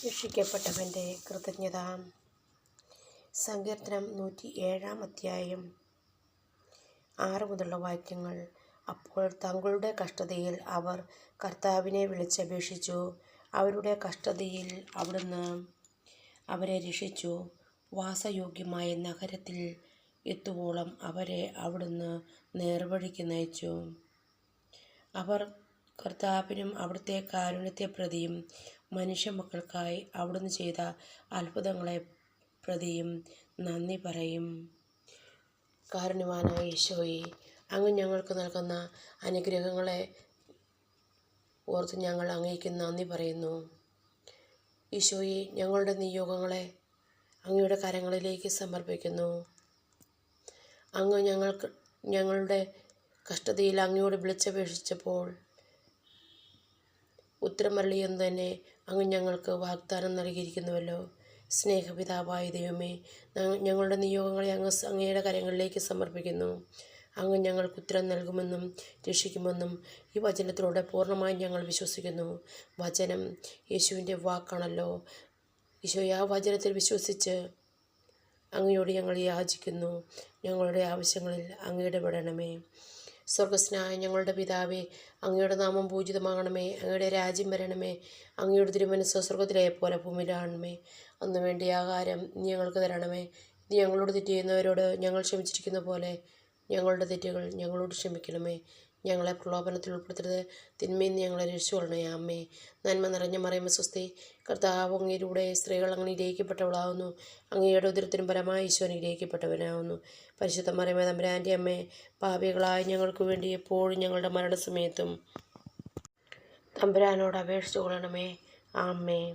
രക്ഷിക്കപ്പെട്ടവൻ്റെ കൃതജ്ഞത. സങ്കീർത്തനം 107 അധ്യായം 6 മുതലുള്ള വാക്യങ്ങൾ. അപ്പോൾ തങ്ങളുടെ കഷ്ടതയിൽ അവർ കർത്താവിനെ വിളിച്ചപേക്ഷിച്ചു. അവരുടെ കഷ്ടതയിൽ അവിടുന്ന് അവരെ രക്ഷിച്ചു. വാസയോഗ്യമായ നഗരത്തിൽ എത്തുവോളം അവരെ അവിടുന്ന് നേർവഴിക്ക് നയിച്ചു. അവർ കർത്താവിനും അവിടുത്തെ കാരുണ്യത്തെ പ്രതിയും മനുഷ്യമക്കൾക്കായി അവിടുന്ന് ചെയ്ത അത്ഭുതങ്ങളെ പ്രതിയും നന്ദി പറയും. കാരുണ്യവാനായ ഈശോയെ, അങ്ങ് ഞങ്ങൾക്ക് നൽകുന്ന അനുഗ്രഹങ്ങളെ ഓർത്ത് ഞങ്ങൾ അങ്ങേക്ക് നന്ദി പറയുന്നു. ഈശോയെ, ഞങ്ങളുടെ നിയോഗങ്ങളെ അങ്ങയുടെ കരങ്ങളിലേക്ക് സമർപ്പിക്കുന്നു. അങ്ങ് ഞങ്ങളുടെ കഷ്ടതയിൽ അങ്ങയോട് വിളിച്ചപേക്ഷിച്ചപ്പോൾ ഉത്തരമരുളിയെന്ന് തന്നെ അങ്ങ് ഞങ്ങൾക്ക് വാഗ്ദാനം നൽകിയിരിക്കുന്നുവല്ലോ. സ്നേഹപിതാവായ ദൈവമേ, ഞങ്ങളുടെ നിയോഗങ്ങളെ അങ്ങയുടെ കരങ്ങളിലേക്ക് സമർപ്പിക്കുന്നു. അങ്ങ് ഞങ്ങൾക്ക് ഉത്തരം നൽകുമെന്നും രക്ഷിക്കുമെന്നും ഈ വചനത്തിലൂടെ പൂർണ്ണമായി ഞങ്ങൾ വിശ്വസിക്കുന്നു. വചനം യേശുവിൻ്റെ വാക്കാണല്ലോ. ഈശോയെ, ആ വചനത്തിൽ വിശ്വസിച്ച് അങ്ങയോട് ഞങ്ങൾ യാചിക്കുന്നു. ഞങ്ങളുടെ ആവശ്യങ്ങളിൽ അങ്ങ് ഇടപെടണമേ. സ്വർഗസ്നായ ഞങ്ങളുടെ പിതാവേ, അങ്ങയുടെ നാമം പൂജിതമാകണമേ. അങ്ങയുടെ രാജ്യം വരണമേ. അങ്ങയുടെ തിരുമനസ്സ് സ്വർഗത്തിലെ പോലെ ഭൂമിയിലാണമേ. അന്ന് വേണ്ടിയ ആഹാരം ഞങ്ങൾക്ക് തരണമേ. ഇത് ഞങ്ങളോട് തെറ്റ് ചെയ്യുന്നവരോട് ഞങ്ങൾ ക്ഷമിച്ചിരിക്കുന്ന പോലെ ഞങ്ങളുടെ തെറ്റുകൾ ഞങ്ങളോട് ക്ഷമിക്കണമേ. ഞങ്ങളെ പ്രലോഭനത്തിൽ ഉൾപ്പെടുത്തരുത്, തിന്മയിൽ നിന്ന് ഞങ്ങളെ രക്ഷിച്ചുകൊള്ളണമേ. അമ്മേ, നന്മ നിറഞ്ഞ മറിയമേ സ്വസ്തി, കർത്താവ് അങ്ങയിലൂടെ സ്ത്രീകൾ അങ്ങനെ ഇരയിക്കപ്പെട്ടവളാവുന്നു. അങ്ങയുടെ ഉദരത്തിനും പരമായ ഈശോ അനുഗ്രഹിക്കപ്പെട്ടവനാവുന്നു. പരിശുദ്ധ മറിയമേ തമ്പുരാൻ്റെ അമ്മേ, പാപികളായ ഞങ്ങൾക്ക് വേണ്ടി എപ്പോഴും ഞങ്ങളുടെ മരണസമയത്തും തമ്പുരാനോട് അപേക്ഷിച്ചു കൊള്ളണമേ. ആമേൻ.